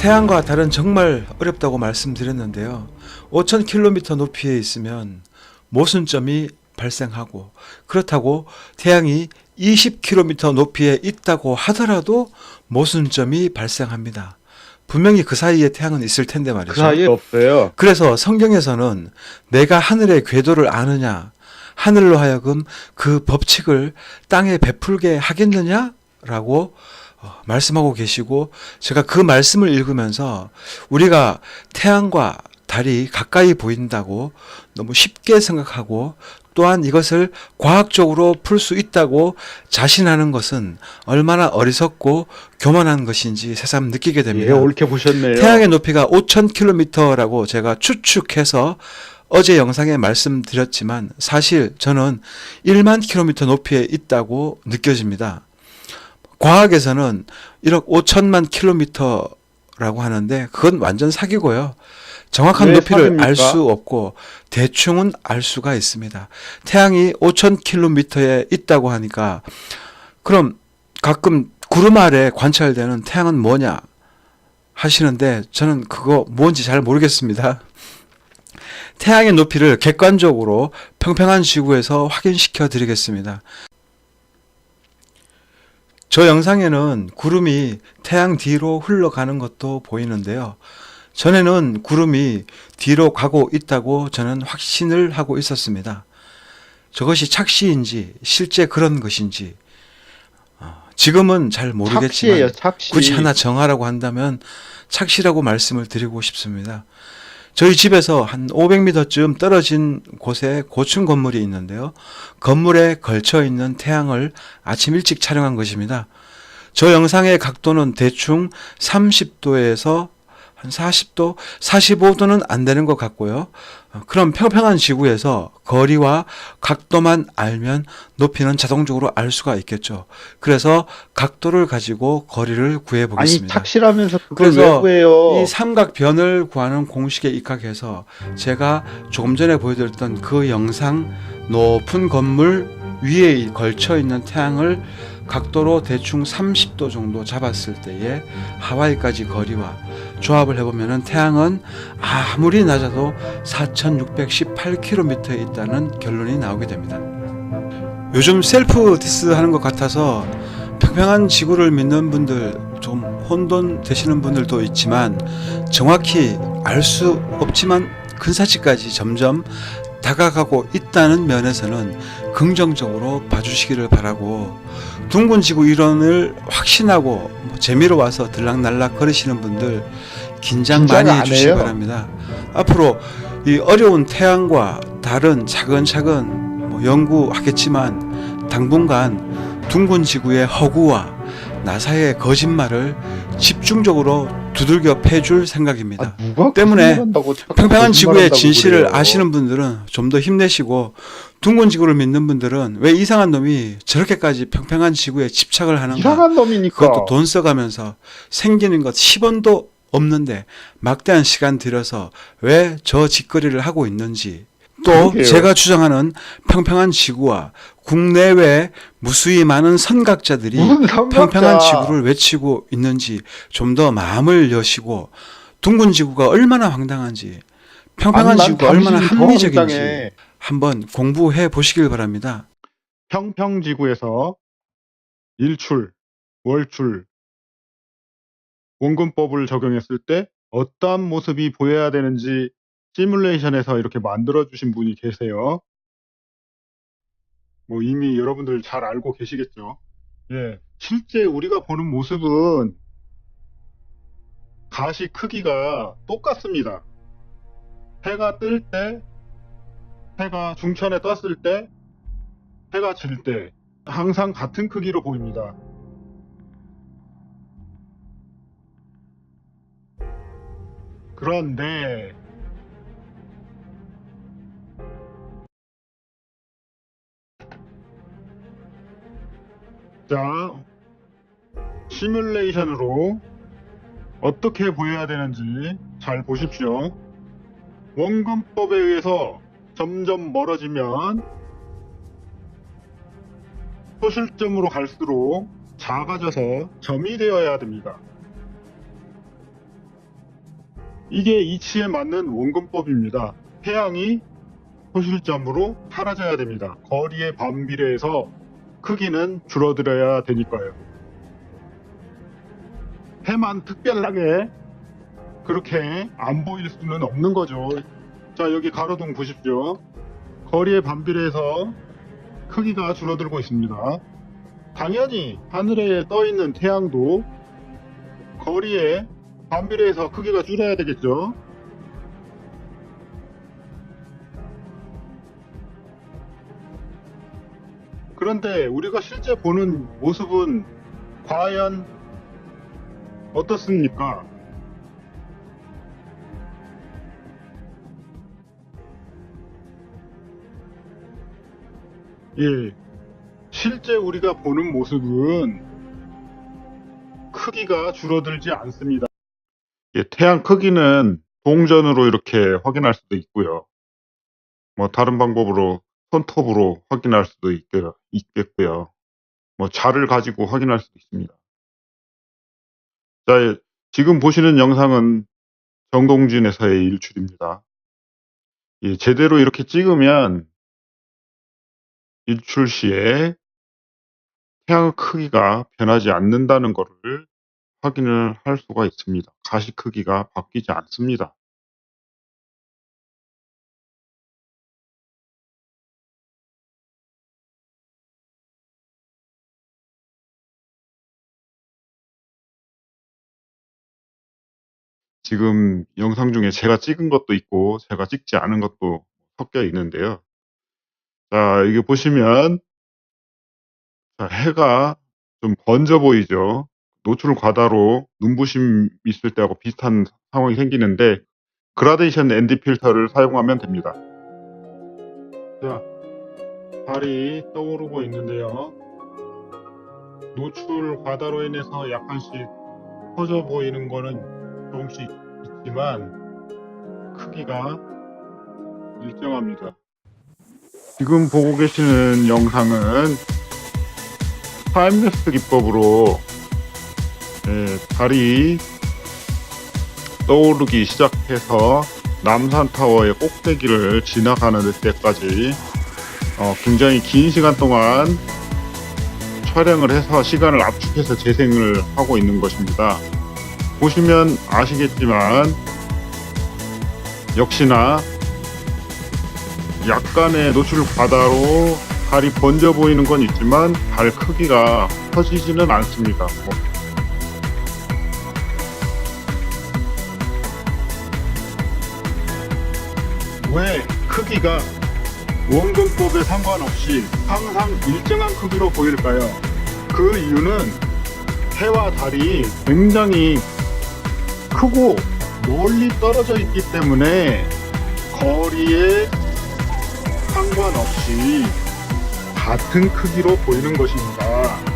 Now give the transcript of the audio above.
태양과 달은 정말 어렵다고 말씀드렸는데요. 5000km 높이에 있으면 모순점이 발생하고, 그렇다고 태양이 20km 높이에 있다고 하더라도 모순점이 발생합니다. 분명히 그 사이에 태양은 있을 텐데 말이죠. 그 사이에 없어요. 그래서 성경에서는 내가 하늘의 궤도를 아느냐, 하늘로 하여금 그 법칙을 땅에 베풀게 하겠느냐라고 말씀하고 계시고, 제가 그 말씀을 읽으면서 우리가 태양과 달이 가까이 보인다고 너무 쉽게 생각하고, 또한 이것을 과학적으로 풀 수 있다고 자신하는 것은 얼마나 어리석고 교만한 것인지 새삼 느끼게 됩니다. 예, 옳게 보셨네요. 태양의 높이가 5000km라고 제가 추측해서 어제 영상에 말씀드렸지만, 사실 저는 1만 km 높이에 있다고 느껴집니다. 과학에서는 1억 5천만 킬로미터라고 하는데 그건 완전 사기고요. 정확한 왜 높이를 사기입니까? 알 수 없고 대충은 알 수가 있습니다. 태양이 5,000km에 있다고 하니까, 그럼 가끔 구름 아래 관찰되는 태양은 뭐냐 하시는데, 저는 그거 뭔지 잘 모르겠습니다. 태양의 높이를 객관적으로 평평한 지구에서 확인시켜 드리겠습니다. 저 영상에는 구름이 태양 뒤로 흘러가는 것도 보이는데요. 전에는 구름이 뒤로 가고 있다고 저는 확신을 하고 있었습니다. 저것이 착시인지 실제 그런 것인지 지금은 잘 모르겠지만, 착시예요, 착시. 굳이 하나 정하라고 한다면 착시라고 말씀을 드리고 싶습니다. 저희 집에서 한 500m쯤 떨어진 곳에 고층 건물이 있는데요. 건물에 걸쳐 있는 태양을 아침 일찍 촬영한 것입니다. 저 영상의 각도는 대충 30도에서 한 40도, 45도는 안 되는 것 같고요. 그럼 평평한 지구에서 거리와 각도만 알면 높이는 자동적으로 알 수가 있겠죠. 그래서 각도를 가지고 거리를 구해 아니, 보겠습니다. 착시라면서 그걸 왜 그래서 구해요? 이 삼각변을 구하는 공식에 입각해서 제가 조금 전에 보여드렸던 그 영상, 높은 건물 위에 걸쳐 있는 태양을 각도로 대충 30도 정도 잡았을 때에 하와이까지 거리와 조합을 해보면 태양은 아무리 낮아도 4618km에 있다는 결론이 나오게 됩니다. 요즘 셀프 디스 하는 것 같아서 평평한 지구를 믿는 분들, 좀 혼돈되시는 분들도 있지만, 정확히 알 수 없지만 근사치까지 점점 다가가고 있다는 면에서는 긍정적으로 봐주시기를 바라고, 둥근 지구 이론을 확신하고 재미로 와서 들락날락 거리시는 분들 긴장 긴장 많이 안 해주시기 해요. 바랍니다. 앞으로 이 어려운 태양과 달은 차근차근 연구하겠지만, 당분간 둥근 지구의 허구와 나사의 거짓말을 집중적으로 두들겨 패줄 생각입니다. 누가 때문에 거짓말한다고 자꾸 평평한 지구의 거짓말한다고 진실을 그래요? 아시는 분들은 좀 더 힘내시고, 둥근 지구를 믿는 분들은 왜 이상한 놈이 저렇게까지 평평한 지구에 집착을 하는가, 이상한 놈이니까. 그것도 돈 써가면서 생기는 것 10원도 없는데 막대한 시간 들여서 왜 저 짓거리를 하고 있는지, 또 그러게요. 제가 주장하는 평평한 지구와 국내외 무수히 많은 선각자들이 무슨 선각자? 평평한 지구를 외치고 있는지 좀 더 마음을 여시고, 둥근 지구가 얼마나 황당한지, 평평한 아니, 난 지구가 얼마나 당신이 더 합리적인지 황당해. 한번 공부해 보시길 바랍니다. 평평지구에서 일출, 월출, 원근법을 적용했을 때 어떠한 모습이 보여야 되는지 시뮬레이션에서 이렇게 만들어주신 분이 계세요. 뭐 이미 여러분들 잘 알고 계시겠죠. 예, 실제 우리가 보는 모습은 가시 크기가 똑같습니다. 해가 뜰 때, 해가 중천에 떴을 때, 해가 질 때 항상 같은 크기로 보입니다. 그런데 자, 시뮬레이션으로 어떻게 보여야 되는지 잘 보십시오. 원근법에 의해서 점점 멀어지면 소실점으로 갈수록 작아져서 점이 되어야 됩니다. 이게 이치에 맞는 원근법입니다. 태양이 소실점으로 사라져야 됩니다. 거리에 반비례해서 크기는 줄어들어야 되니까요. 해만 특별하게 그렇게 안 보일 수는 없는 거죠. 자, 여기 가로등 보십시오. 거리에 반비례해서 크기가 줄어들고 있습니다. 당연히 하늘에 떠 있는 태양도 거리에 반비례해서 크기가 줄어야 되겠죠. 그런데 우리가 실제 보는 모습은 과연 어떻습니까? 예, 실제 우리가 보는 모습은 크기가 줄어들지 않습니다. 예, 태양 크기는 동전으로 이렇게 확인할 수도 있고요. 뭐 다른 방법으로 손톱으로 확인할 수도 있겠고요. 뭐 자를 가지고 확인할 수도 있습니다. 자, 예, 지금 보시는 영상은 정동진에서의 일출입니다. 예, 제대로 이렇게 찍으면 일출 시에 태양의 크기가 변하지 않는다는 것을 확인을 할 수가 있습니다. 가시 크기가 바뀌지 않습니다. 지금 영상 중에 제가 찍은 것도 있고 제가 찍지 않은 것도 섞여 있는데요. 자, 이게 보시면 자, 해가 좀 번져 보이죠. 노출 과다로 눈부심 있을 때하고 비슷한 상황이 생기는데 그라데이션 ND 필터를 사용하면 됩니다. 자, 달이 떠오르고 있는데요. 노출 과다로 인해서 약간씩 커져 보이는 거는 조금씩 있지만 크기가 일정합니다. 지금 보고 계시는 영상은 타임랩스 기법으로 달이 떠오르기 시작해서 남산타워의 꼭대기를 지나가는 데까지 굉장히 긴 시간 동안 촬영을 해서 시간을 압축해서 재생을 하고 있는 것입니다. 보시면 아시겠지만 역시나 약간의 노출 과다로 달이 번져 보이는 건 있지만 달 크기가 커지지는 않습니다. 왜 크기가 원근법에 상관없이 항상 일정한 크기로 보일까요? 그 이유는 해와 달이 굉장히 크고 멀리 떨어져 있기 때문에 거리에 상관없이 같은 크기로 보이는 것입니다.